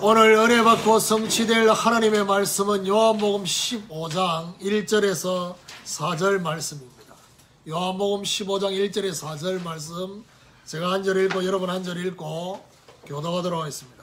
오늘 은혜 받고 성취될 하나님의 말씀은 요한복음 15장 1절에서 4절 말씀입니다. 요한복음 15장 1절에 4절 말씀 제가 한 절 읽고 여러분 한 절 읽고 교독하도록 하겠습니다.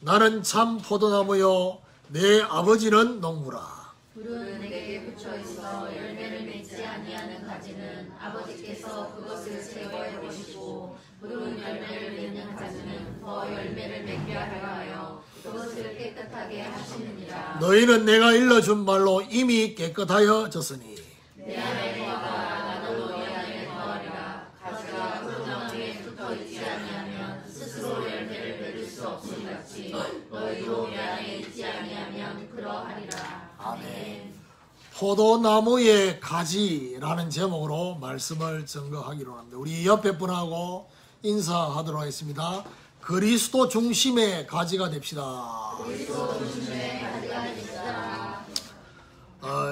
나는 참 포도나무요 내 아버지는 농부라. 불은 내게 붙여 있어 열매를 맺지 아니하는 가지는 아버지께서 그것을 제거해 보시고 푸른 열매를 맺는 가지는 더 열매를 맺게 하려 하여 그것을 깨끗하게 하시느니라. 너희는 내가 일러준 말로 이미 깨끗하여졌으니 내 안에 거하라. 나도 너희 안에 거하리라. 가지가 포도나무에 붙어 있지 아니하면 스스로 열매를 맺을 수 없음 같이 너희도 내 안에 있지 아니하면 그러하리라. 아멘. 포도나무의 가지라는 제목으로 말씀을 증거하기로 합니다. 우리 옆에 분하고 인사하도록 하겠습니다. 그리스도 중심의 가지가 됩시다. 그리스도 중심의 가지가 됩시다.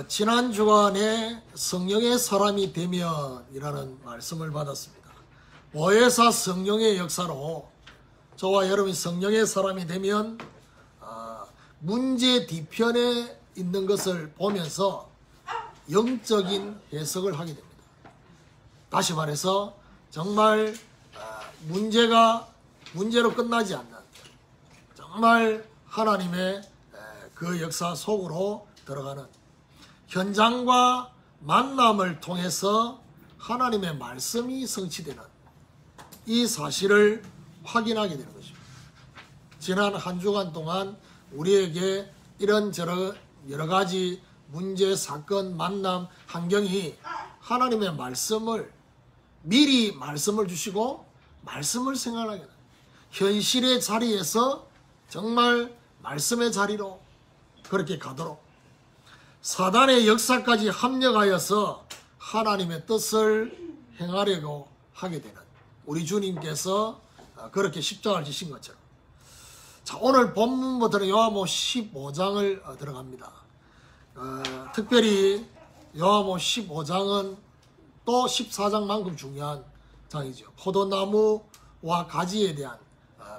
지난 주간에 성령의 사람이 되면이라는 말씀을 받았습니다. 보혜사 성령의 역사로 저와 여러분이 성령의 사람이 되면 문제 뒤편에 있는 것을 보면서 영적인 해석을 하게 됩니다. 다시 말해서 정말 문제로 끝나지 않는 정말 하나님의 그 역사 속으로 들어가는 현장과 만남을 통해서 하나님의 말씀이 성취되는 이 사실을 확인하게 되는 것입니다. 지난 한 주간 동안 우리에게 이런 여러 가지 문제, 사건, 만남, 환경이 하나님의 말씀을 미리 말씀을 주시고 말씀을 생각하게 됩니다. 현실의 자리에서 정말 말씀의 자리로 그렇게 가도록 사단의 역사까지 합력하여서 하나님의 뜻을 행하려고 하게 되는 우리 주님께서 그렇게 십자가를 지신 것처럼. 자, 오늘 본문부터는 요한복음 15장을 들어갑니다. 특별히 요한복음 15장은 또 14장만큼 중요한 장이죠. 포도나무와 가지에 대한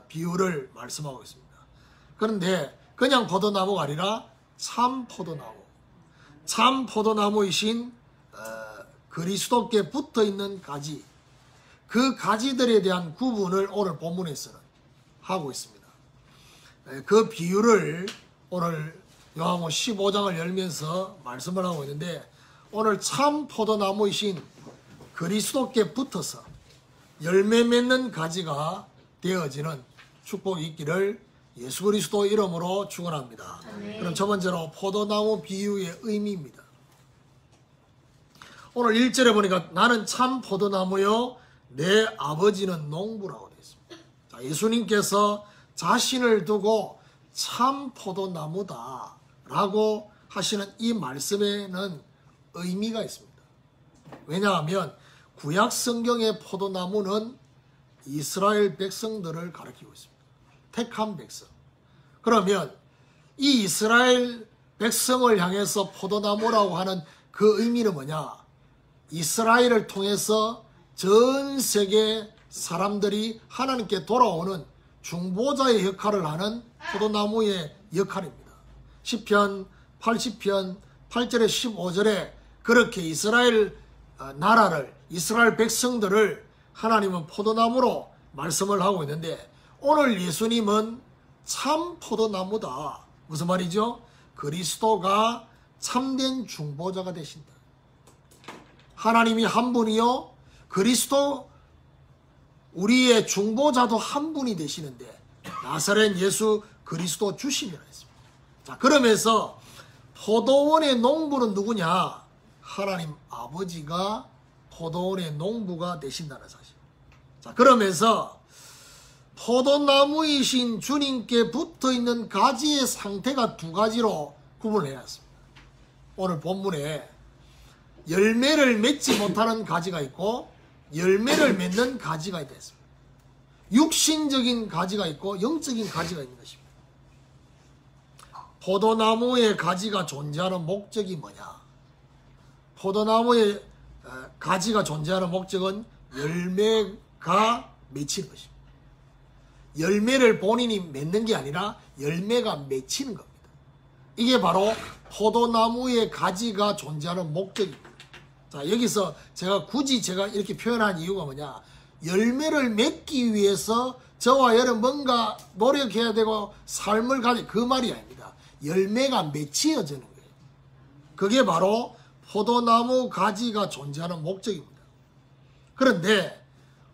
비유를 말씀하고 있습니다. 그런데 그냥 포도나무가 아니라 참 포도나무, 참 포도나무이신 그리스도께 붙어있는 가지, 그 가지들에 대한 구분을 오늘 본문에서는 하고 있습니다. 그 비유를 오늘 요한복음 15장을 열면서 말씀을 하고 있는데, 오늘 참 포도나무이신 그리스도께 붙어서 열매 맺는 가지가 되어지는 축복이 있기를 예수 그리스도 이름으로 축원합니다. 그럼 첫 번째로 포도나무 비유의 의미입니다. 오늘 1절에 보니까 나는 참 포도나무요 내 아버지는 농부라고 되어 있습니다. 자, 예수님께서 자신을 두고 참 포도나무다 라고 하시는 이 말씀에는 의미가 있습니다. 왜냐하면 구약 성경의 포도나무는 이스라엘 백성들을 가리키고 있습니다. 택한 백성. 그러면 이 이스라엘 백성을 향해서 포도나무라고 하는 그 의미는 뭐냐? 이스라엘을 통해서 전 세계 사람들이 하나님께 돌아오는 중보자의 역할을 하는 포도나무의 역할입니다. 시편 80편 8절에 15절에 그렇게 이스라엘 나라를, 이스라엘 백성들을 하나님은 포도나무로 말씀을 하고 있는데, 오늘 예수님은 참 포도나무다. 무슨 말이죠? 그리스도가 참된 중보자가 되신다. 하나님이 한 분이요, 그리스도 우리의 중보자도 한 분이 되시는데 나사렛 예수 그리스도 주시면 했습니다. 자, 그러면서 포도원의 농부는 누구냐? 하나님 아버지가 포도원의 농부가 되신다는 사실. 자, 그러면서 포도나무이신 주님께 붙어있는 가지의 상태가 두 가지로 구분해야 했습니다. 오늘 본문에 열매를 맺지 못하는 가지가 있고 열매를 맺는 가지가 있습니다. 육신적인 가지가 있고 영적인 가지가 있는 것입니다. 포도나무의 가지가 존재하는 목적이 뭐냐? 포도나무의 가지가 존재하는 목적은 열매가 맺히는 것입니다. 열매를 본인이 맺는 게 아니라 열매가 맺히는 겁니다. 이게 바로 포도나무의 가지가 존재하는 목적입니다. 자, 여기서 굳이 제가 이렇게 표현한 이유가 뭐냐, 열매를 맺기 위해서 저와 여러분 뭔가 노력해야 되고 삶을 가지, 그 말이 아닙니다. 열매가 맺혀지는 거예요. 그게 바로 포도나무 가지가 존재하는 목적입니다. 그런데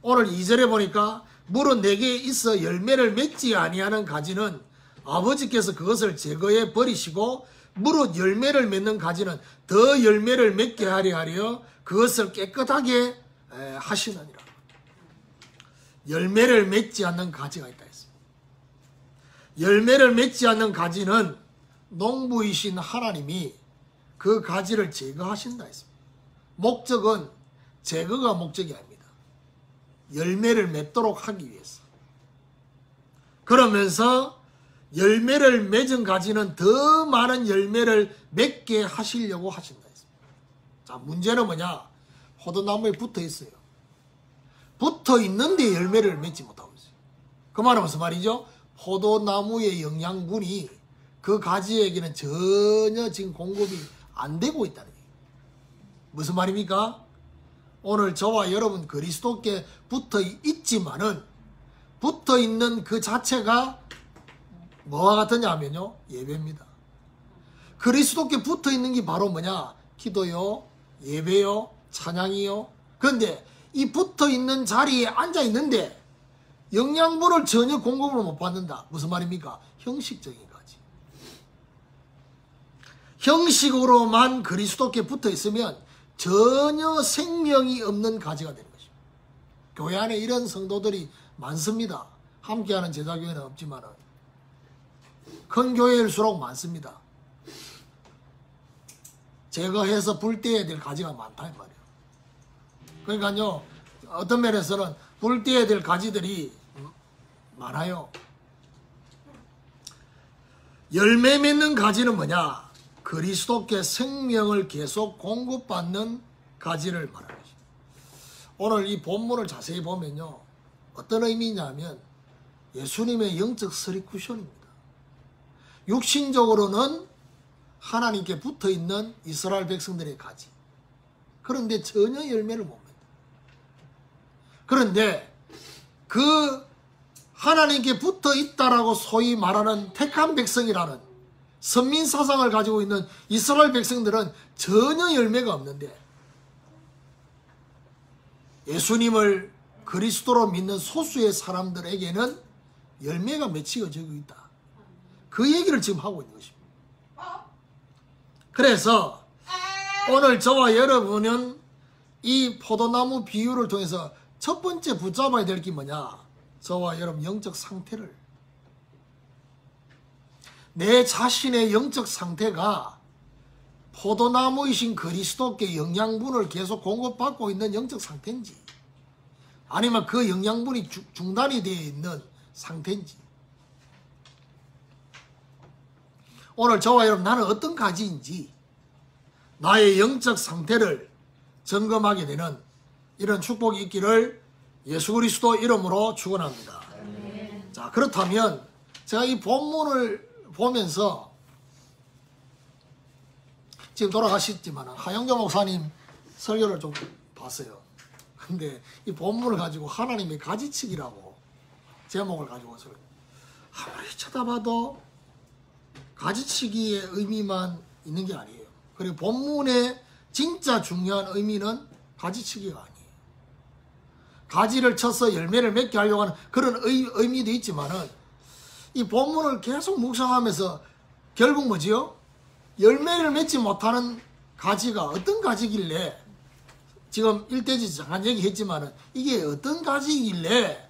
오늘 2절에 보니까 물은 내게 있어 열매를 맺지 아니하는 가지는 아버지께서 그것을 제거해 버리시고 무릇 열매를 맺는 가지는 더 열매를 맺게 하려 그것을 깨끗하게 하시느니라. 열매를 맺지 않는 가지가 있다 했습니다. 열매를 맺지 않는 가지는 농부이신 하나님이 그 가지를 제거하신다 했습니다. 목적은 제거가 목적이 아닙니다. 열매를 맺도록 하기 위해서. 그러면서 열매를 맺은 가지는 더 많은 열매를 맺게 하시려고 하신다 했습니다. 자, 문제는 뭐냐? 포도나무에 붙어 있어요. 붙어 있는데 열매를 맺지 못하고 있어요. 그 말은 무슨 말이죠? 포도나무의 영양분이 그 가지에게는 전혀 지금 공급이 안 되고 있다는 얘기예요. 무슨 말입니까? 오늘 저와 여러분 그리스도께 붙어 있지만은 붙어 있는 그 자체가 뭐와 같으냐 하면요, 예배입니다. 그리스도께 붙어 있는 게 바로 뭐냐? 기도요, 예배요, 찬양이요. 그런데 이 붙어 있는 자리에 앉아 있는데 영양분을 전혀 공급을 못 받는다. 무슨 말입니까? 형식적인 가지. 형식으로만 그리스도께 붙어 있으면 전혀 생명이 없는 가지가 되는 것입니다. 교회 안에 이런 성도들이 많습니다. 함께하는 제자교회는 없지만 큰 교회일수록 많습니다. 제거해서 불때야 될 가지가 많다 이 말이에요. 그러니까요, 어떤 면에서는 불때야 될 가지들이 많아요. 열매 맺는 가지는 뭐냐? 그리스도께 생명을 계속 공급받는 가지를 말하는 것입니다. 오늘 이 본문을 자세히 보면요, 어떤 의미냐면 예수님의 영적 서리쿠션입니다. 육신적으로는 하나님께 붙어있는 이스라엘 백성들의 가지. 그런데 전혀 열매를 못 맺는다. 그런데 그 하나님께 붙어있다라고 소위 말하는 택한 백성이라는 선민사상을 가지고 있는 이스라엘 백성들은 전혀 열매가 없는데 예수님을 그리스도로 믿는 소수의 사람들에게는 열매가 맺혀지고 있다. 그 얘기를 지금 하고 있는 것입니다. 그래서 오늘 저와 여러분은 이 포도나무 비유를 통해서 첫 번째 붙잡아야 될 게 뭐냐? 저와 여러분 영적 상태를, 내 자신의 영적 상태가 포도나무이신 그리스도께 영양분을 계속 공급받고 있는 영적 상태인지 아니면 그 영양분이 중단이 되어 있는 상태인지, 오늘 저와 여러분 나는 어떤 가지인지 나의 영적 상태를 점검하게 되는 이런 축복이 있기를 예수 그리스도 이름으로 축원합니다. 자, 그렇다면 제가 이 본문을 보면서 지금 돌아가셨지만 하영조 목사님 설교를 좀 봤어요. 근데 이 본문을 가지고 하나님의 가지치기라고 제목을 가지고 아무리 쳐다봐도 가지치기의 의미만 있는 게 아니에요. 그리고 본문의 진짜 중요한 의미는 가지치기가 아니에요. 가지를 쳐서 열매를 맺게 하려고 하는 그런 의미도 있지만은 이 본문을 계속 묵상하면서 결국 뭐지요? 열매를 맺지 못하는 가지가 어떤 가지길래, 지금 일대지 잠깐 얘기했지만은 이게 어떤 가지길래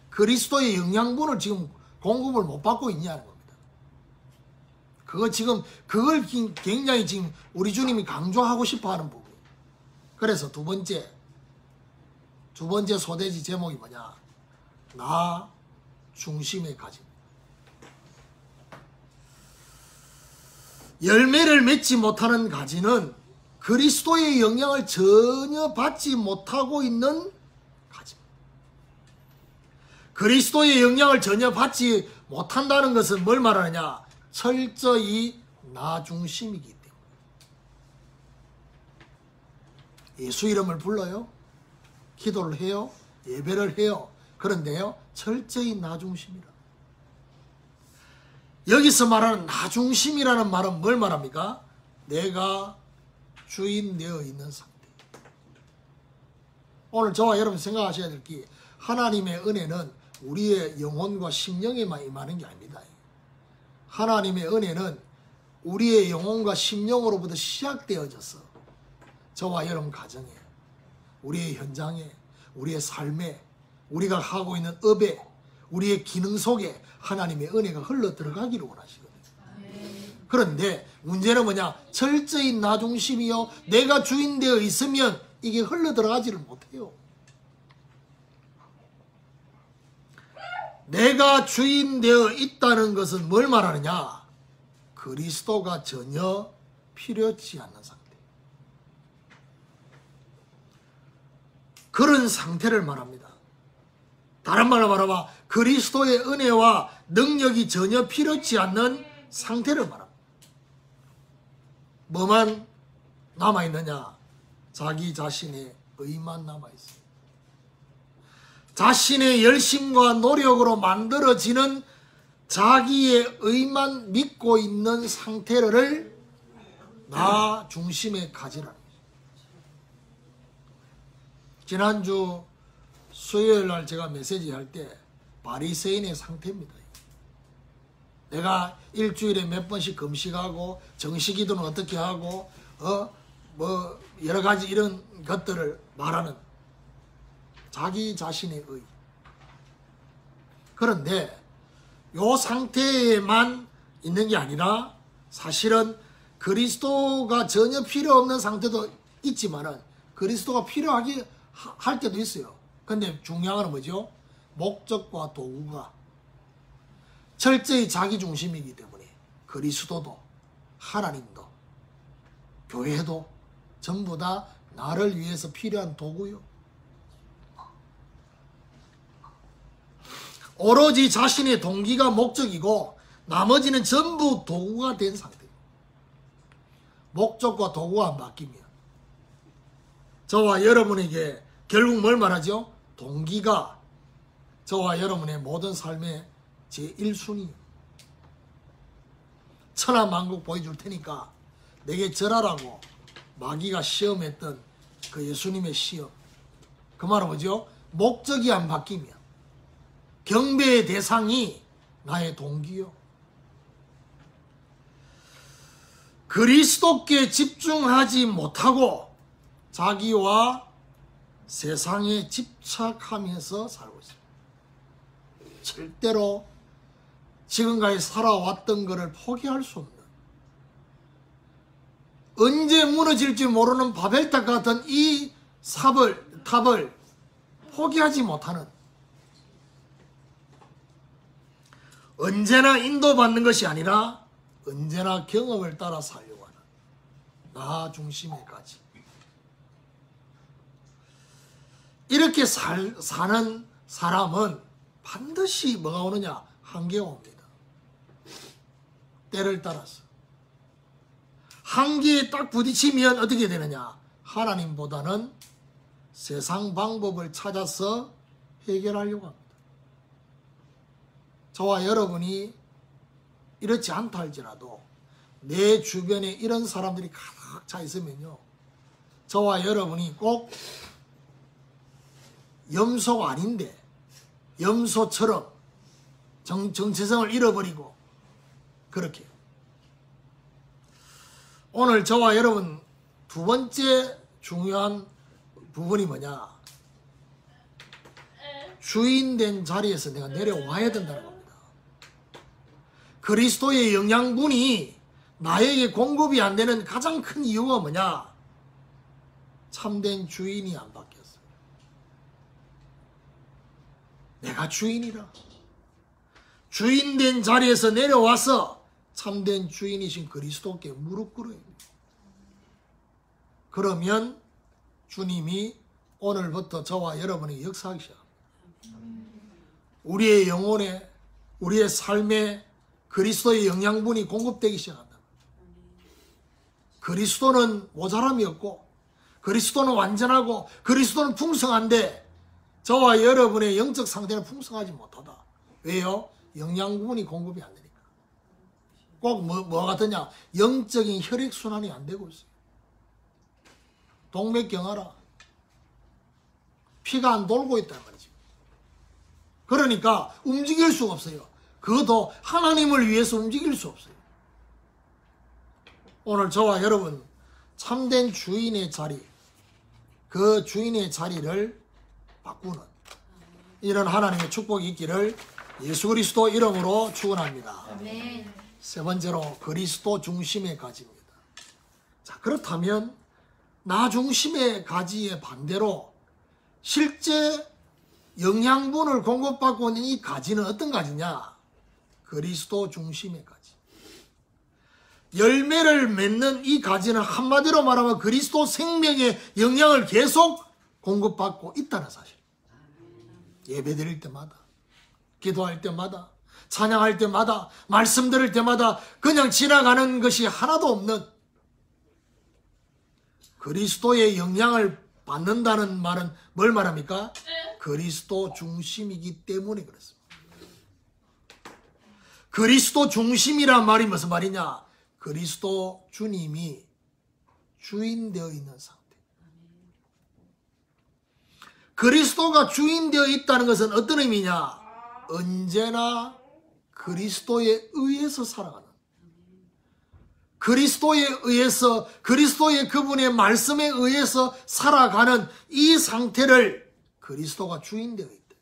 그리스도의 영양분을 지금 공급을 못 받고 있냐는 겁니다. 그걸 굉장히 지금 우리 주님이 강조하고 싶어 하는 부분. 그래서 두 번째 소대지 제목이 뭐냐? 나 중심의 가지입니다. 열매를 맺지 못하는 가지는 그리스도의 영향을 전혀 받지 못하고 있는 가지입니다. 그리스도의 영향을 전혀 받지 못한다는 것은 뭘 말하느냐? 철저히 나 중심이기 때문에. 예수 이름을 불러요. 기도를 해요. 예배를 해요. 그런데요, 철저히 나 중심이라. 여기서 말하는 나 중심이라는 말은 뭘 말합니까? 내가 주인 되어 있는 상태. 오늘 저와 여러분 생각하셔야 될 게, 하나님의 은혜는 우리의 영혼과 심령에만 임하는 게 아닙니다. 하나님의 은혜는 우리의 영혼과 심령으로부터 시작되어져서 저와 여러분 가정에, 우리의 현장에, 우리의 삶에, 우리가 하고 있는 업에, 우리의 기능 속에 하나님의 은혜가 흘러 들어가기를 원하시거든요. 그런데 문제는 뭐냐? 철저히 나 중심이요, 내가 주인 되어 있으면 이게 흘러 들어가지를 못해요. 내가 주인 되어 있다는 것은 뭘 말하느냐? 그리스도가 전혀 필요치 않는 상태. 그런 상태를 말합니다. 다른 말로 말하면 그리스도의 은혜와 능력이 전혀 필요치 않는 상태를 말합니다. 뭐만 남아있느냐? 자기 자신의 의만 남아있어요. 자신의 열심과 노력으로 만들어지는 자기의 의만 믿고 있는 상태를 나 중심에 가지라는 거죠. 지난주 수요일 날 제가 메시지 할 때 바리새인의 상태입니다. 내가 일주일에 몇 번씩 금식하고 정식기도는 어떻게 하고 뭐 여러 가지 이런 것들을 말하는 자기 자신의 의. 그런데 요 상태에만 있는 게 아니라 사실은 그리스도가 전혀 필요 없는 상태도 있지만은 그리스도가 필요하게 할 때도 있어요. 근데 중요한 건 뭐죠? 목적과 도구가 철저히 자기 중심이기 때문에 그리스도도 하나님도 교회도 전부 다 나를 위해서 필요한 도구요. 오로지 자신의 동기가 목적이고 나머지는 전부 도구가 된 상태예요. 목적과 도구가 안 바뀌면 저와 여러분에게 결국 뭘 말하죠? 동기가 저와 여러분의 모든 삶의 제1순위예요. 천하만국 보여줄 테니까 내게 절하라고 마귀가 시험했던 그 예수님의 시험. 그 말은 뭐죠? 목적이 안 바뀌면 경배의 대상이 나의 동기요. 그리스도께 집중하지 못하고 자기와 세상에 집착하면서 살고 있습니다. 절대로 지금까지 살아왔던 것을 포기할 수 없는, 언제 무너질지 모르는 바벨탑 같은 이 탑을 포기하지 못하는, 언제나 인도받는 것이 아니라 언제나 경험을 따라 살려고 하는 나 중심에까지. 이렇게 사는 사람은 반드시 뭐가 오느냐? 한계가 옵니다. 때를 따라서. 한계에 딱 부딪히면 어떻게 되느냐? 하나님보다는 세상 방법을 찾아서 해결하려고 합니다. 저와 여러분이 이렇지 않다 할지라도 내 주변에 이런 사람들이 가득 차 있으면요, 저와 여러분이 꼭 염소가 아닌데 염소처럼 정체성을 잃어버리고 그렇게. 오늘 저와 여러분 두 번째 중요한 부분이 뭐냐? 주인된 자리에서 내가 내려와야 된다는 겁니다. 그리스도의 영양분이 나에게 공급이 안 되는 가장 큰 이유가 뭐냐? 참된 주인이 안 바뀌었어요. 내가 주인이라. 주인된 자리에서 내려와서 참된 주인이신 그리스도께 무릎 꿇어야 합니다. 그러면 주님이 오늘부터 저와 여러분에게 역사하기 시작합니다. 우리의 영혼에, 우리의 삶에 그리스도의 영양분이 공급되기 시작한다. 그리스도는 모자람이 없고 그리스도는 완전하고 그리스도는 풍성한데 저와 여러분의 영적 상태는 풍성하지 못하다. 왜요? 영양분이 공급이 안 되니까. 꼭 뭐 같으냐? 영적인 혈액순환이 안 되고 있어요. 동맥경화라. 피가 안 돌고 있단 말이죠. 그러니까 움직일 수가 없어요. 그것도 하나님을 위해서 움직일 수 없어요. 오늘 저와 여러분 참된 주인의 자리, 그 주인의 자리를 바꾸는 이런 하나님의 축복이 있기를 예수 그리스도 이름으로 축원합니다. 아멘. 세 번째로 그리스도 중심의 가지입니다. 자, 그렇다면 나 중심의 가지의 반대로 실제 영양분을 공급받고 있는 이 가지는 어떤 가지냐? 그리스도 중심의 가지. 열매를 맺는 이 가지는 한마디로 말하면 그리스도 생명의 영향을 계속 공급받고 있다는 사실. 예배 드릴 때마다, 기도할 때마다, 찬양할 때마다, 말씀 들을 때마다 그냥 지나가는 것이 하나도 없는 그리스도의 영향을 받는다는 말은 뭘 말합니까? 그리스도 중심이기 때문에 그렇습니다. 그리스도 중심이란 말이 무슨 말이냐? 그리스도 주님이 주인 되어 있는 상태. 그리스도가 주인 되어 있다는 것은 어떤 의미냐? 언제나 그리스도에 의해서 살아가는, 그리스도에 의해서, 그리스도의 그분의 말씀에 의해서 살아가는 이 상태를 그리스도가 주인 되어 있다.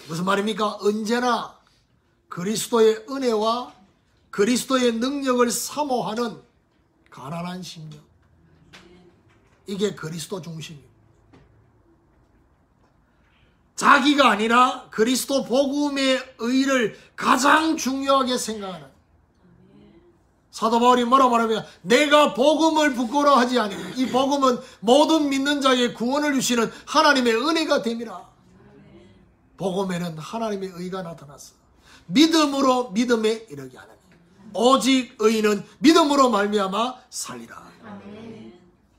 무슨 말입니까? 언제나 그리스도의 은혜와 그리스도의 능력을 사모하는 가난한 심령. 이게 그리스도 중심입니다. 자기가 아니라 그리스도 복음의 의를 가장 중요하게 생각하는. 사도 바울이 뭐라고 말하면 내가 복음을 부끄러워하지 아니하니 이 복음은 모든 믿는 자에게 구원을 주시는 하나님의 은혜가 됨이라. 복음에는 하나님의 의가 나타났어. 믿음으로 믿음에 이르게 하나니 오직 의인은 믿음으로 말미암아 살리라.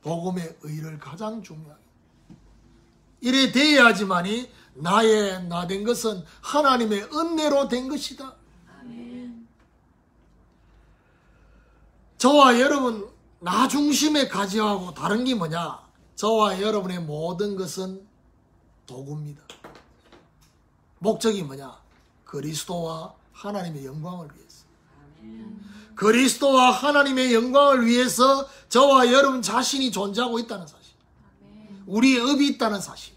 복음의 의를 가장 중요하게 이래 돼야지만이 나의 나 된 것은 하나님의 은혜로 된 것이다. 저와 여러분 나 중심의 가지하고 다른 게 뭐냐? 저와 여러분의 모든 것은 도구입니다. 목적이 뭐냐? 그리스도와 하나님의 영광을 위해서. 그리스도와 하나님의 영광을 위해서 저와 여러분 자신이 존재하고 있다는 사실. 우리의 업이 있다는 사실.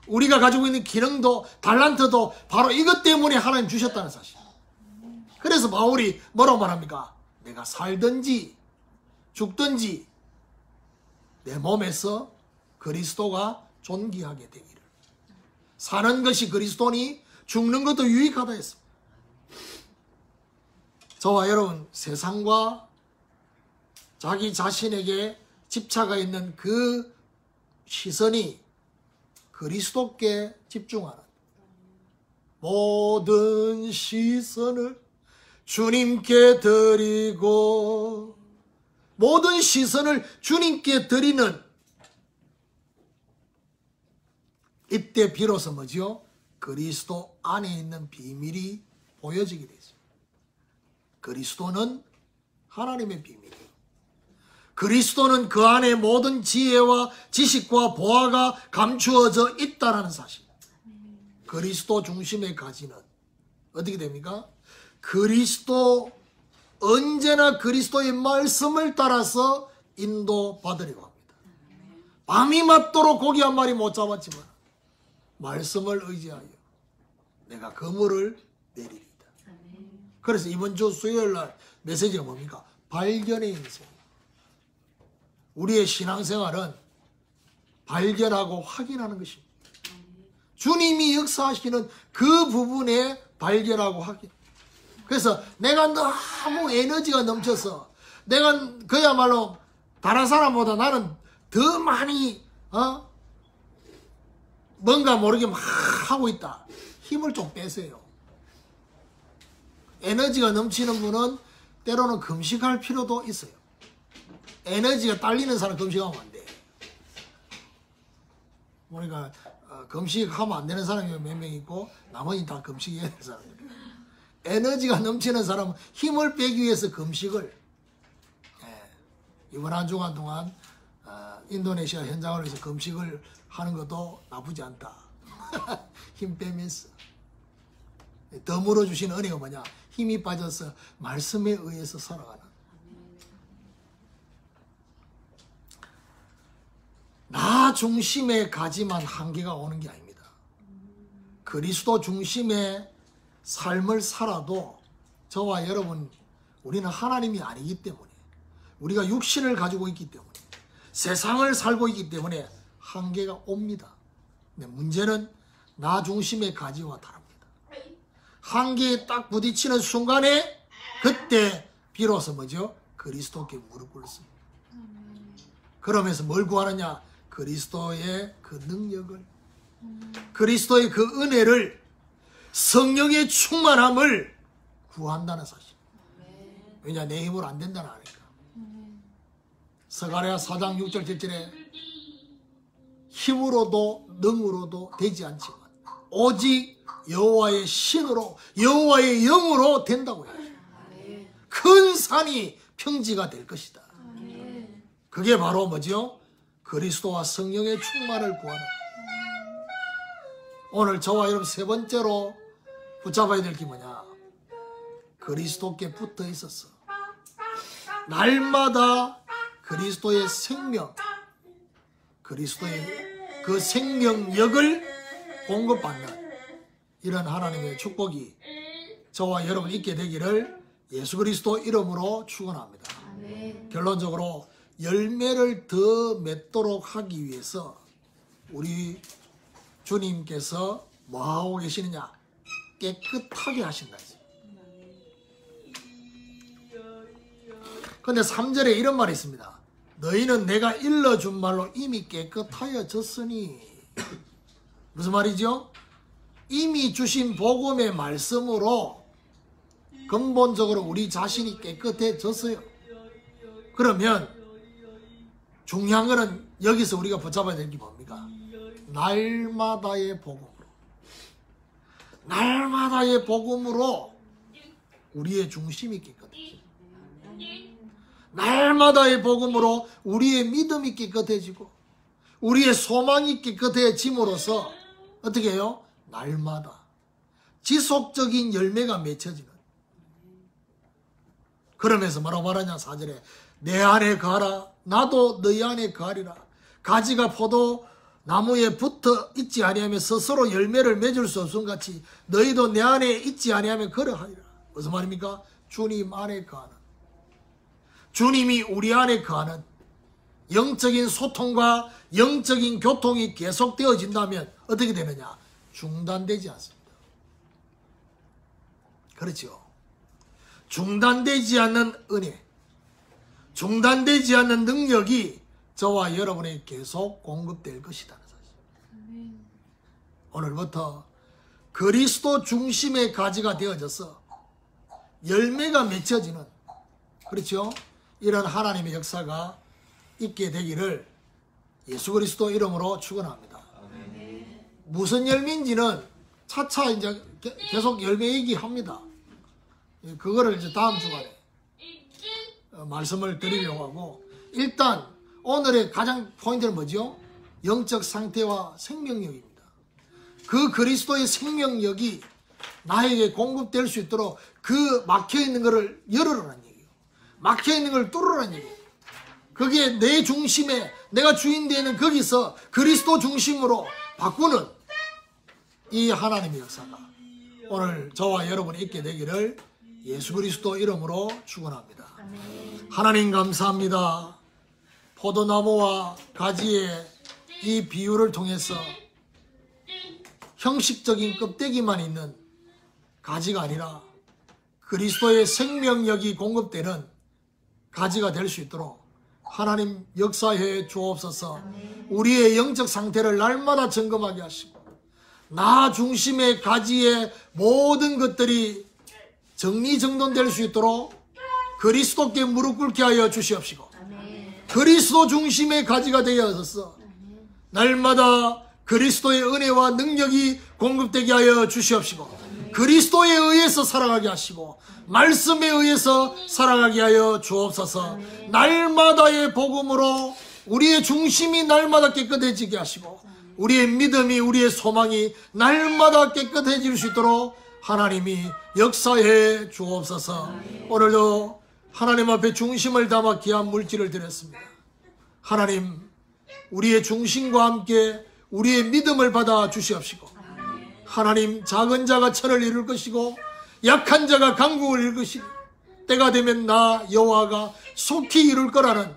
우리가 가지고 있는 기능도 달란트도 바로 이것 때문에 하나님 주셨다는 사실. 그래서 바울이 뭐라고 말합니까? 내가 살든지 죽든지 내 몸에서 그리스도가 존귀하게 되기를. 사는 것이 그리스도니 죽는 것도 유익하다 했습니다. 저와 여러분 세상과 자기 자신에게 집착가 있는 그 시선이 그리스도께 집중하는 모든 시선을 주님께 드리고 모든 시선을 주님께 드리는 이때 비로소 뭐죠? 그리스도 안에 있는 비밀이 보여지게 되죠. 그리스도는 하나님의 비밀이에요. 그리스도는 그 안에 모든 지혜와 지식과 보화가 감추어져 있다는 사실. 그리스도 중심의 가지는 어떻게 됩니까? 그리스도, 언제나 그리스도의 말씀을 따라서 인도받으려고 합니다. 밤이 맞도록 고기 한 마리 못 잡았지만 말씀을 의지하여 내가 그물을 내리리다. 그래서 이번 주 수요일 날 메시지가 뭡니까? 발견의 인생. 우리의 신앙생활은 발견하고 확인하는 것입니다. 주님이 역사하시는 그 부분에 발견하고 확인. 그래서 내가 너무 에너지가 넘쳐서 내가 그야말로 다른 사람보다 나는 더 많이 뭔가 모르게 막 하고 있다. 힘을 좀 빼세요. 에너지가 넘치는 분은 때로는 금식할 필요도 있어요. 에너지가 딸리는 사람 금식하면 안 돼. 그러니까 금식하면 안 되는 사람이 몇 명 있고 나머지 다 금식해야 되는 사람들. 에너지가 넘치는 사람은 힘을 빼기 위해서 금식을 이번 한 주간 동안 인도네시아 현장을 위해서 금식을 하는 것도 나쁘지 않다. 힘 빼면서 더 물어주신 은혜가 뭐냐? 힘이 빠져서 말씀에 의해서 살아가는. 나 중심의 가지만 한계가 오는 게 아닙니다. 그리스도 중심의 삶을 살아도 저와 여러분 우리는 하나님이 아니기 때문에 우리가 육신을 가지고 있기 때문에 세상을 살고 있기 때문에 한계가 옵니다. 근데 문제는 나 중심의 가지와 다릅니다. 한계에 딱 부딪히는 순간에 그때 비로소 뭐죠? 그리스도께 무릎 꿇습니다. 그러면서 뭘 구하느냐? 그리스도의 그 능력을, 그리스도의 그 은혜를, 성령의 충만함을 구한다는 사실. 왜냐? 내 힘으로 안 된다는 아니까. 스가랴 4장 6절 7절에 힘으로도 능으로도 되지 않지만 오직 여호와의 신으로 여호와의 영으로 된다고 해요. 큰 산이 평지가 될 것이다. 그게 바로 뭐죠? 그리스도와 성령의 충만을 구하는. 오늘 저와 여러분 세 번째로 붙잡아야 될 게 뭐냐? 그리스도께 붙어 있었어. 날마다 그리스도의 생명, 그리스도의 그 생명력을 공급받는 이런 하나님의 축복이 저와 여러분 있게 되기를 예수 그리스도 이름으로 축원합니다. 결론적으로 열매를 더 맺도록 하기 위해서 우리 주님께서 뭐하고 계시느냐? 깨끗하게 하신다지. 근데 3절에 이런 말이 있습니다. 너희는 내가 일러준 말로 이미 깨끗하여졌으니. 무슨 말이죠? 이미 주신 복음의 말씀으로 근본적으로 우리 자신이 깨끗해졌어요. 그러면 중요한 거는 여기서 우리가 붙잡아야 될 게 뭡니까? 날마다의 복음으로. 날마다의 복음으로 우리의 중심이 깨끗해지고 날마다의 복음으로 우리의 믿음이 깨끗해지고 우리의 소망이 깨끗해짐으로써 어떻게 해요? 날마다 지속적인 열매가 맺혀지는. 그러면서 뭐라고 말하냐? 4절에 내 안에 가라 나도 너희 안에 가리라. 가지가 포도 나무에 붙어 있지 아니하면 스스로 열매를 맺을 수 없음 같이 너희도 내 안에 있지 아니하면 그러하리라. 무슨 말입니까? 주님 안에 가는, 주님이 우리 안에 가는 영적인 소통과 영적인 교통이 계속되어진다면 어떻게 되느냐? 중단되지 않습니다. 그렇죠? 중단되지 않는 은혜, 중단되지 않는 능력이 저와 여러분에게 계속 공급될 것이라는 사실. 오늘부터 그리스도 중심의 가지가 되어져서 열매가 맺혀지는, 그렇죠? 이런 하나님의 역사가 있게 되기를 예수 그리스도 이름으로 축원합니다. 무슨 열매인지는 차차 이제 계속 열매 얘기합니다. 그거를 이제 다음 주간에 말씀을 드리려고 하고, 일단 오늘의 가장 포인트는 뭐죠? 영적 상태와 생명력입니다. 그 그리스도의 생명력이 나에게 공급될 수 있도록 그 막혀있는 것을 열어라는 얘기예요. 막혀있는 걸 뚫으라는 얘기예요. 그게 내 중심에 내가 주인 되는 거기서 그리스도 중심으로 바꾸는 이 하나님의 역사가 오늘 저와 여러분이 있게 되기를 예수 그리스도 이름으로 축원합니다. 하나님 감사합니다. 포도나무와 가지의 이 비유를 통해서 형식적인 껍데기만 있는 가지가 아니라 그리스도의 생명력이 공급되는 가지가 될 수 있도록 하나님 역사해 주옵소서. 우리의 영적 상태를 날마다 점검하게 하시고 나 중심의 가지의 모든 것들이 정리정돈될 수 있도록 그리스도께 무릎 꿇게 하여 주시옵시고 그리스도 중심의 가지가 되어서 날마다 그리스도의 은혜와 능력이 공급되게 하여 주시옵시고 그리스도에 의해서 살아가게 하시고 말씀에 의해서 살아가게 하여 주옵소서. 날마다의 복음으로 우리의 중심이 날마다 깨끗해지게 하시고 우리의 믿음이 우리의 소망이 날마다 깨끗해질 수 있도록 하나님이 역사해 주옵소서. 오늘도 하나님 앞에 중심을 담아 귀한 물질을 드렸습니다. 하나님 우리의 중심과 함께 우리의 믿음을 받아 주시옵시고 하나님 작은 자가 천을 이룰 것이고 약한 자가 강국을 이룰 것이고 때가 되면 나 여호와가 속히 이룰 거라는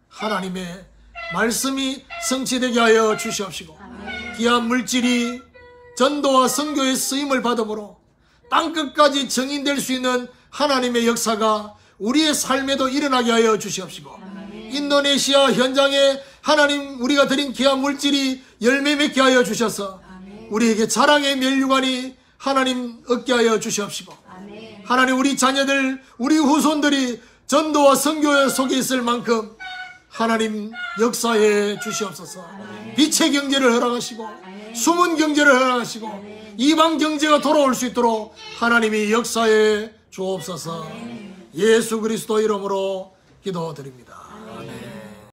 하나님의 말씀이 성취되게 하여 주시옵시고 귀한 물질이 전도와 선교의 쓰임을 받음으로 땅끝까지 정인될 수 있는 하나님의 역사가 우리의 삶에도 일어나게 하여 주시옵시고 인도네시아 현장에 하나님 우리가 드린 귀한 물질이 열매 맺게 하여 주셔서 우리에게 자랑의 면류관이 하나님 얻게 하여 주시옵시고 하나님 우리 자녀들 우리 후손들이 전도와 선교 속에 있을 만큼 하나님 역사해 주시옵소서. 빛의 경제를 허락하시고 숨은 경제를 허락하시고 이방 경제가 돌아올 수 있도록 하나님이 역사해 주옵소서. 예수 그리스도 이름으로 기도드립니다.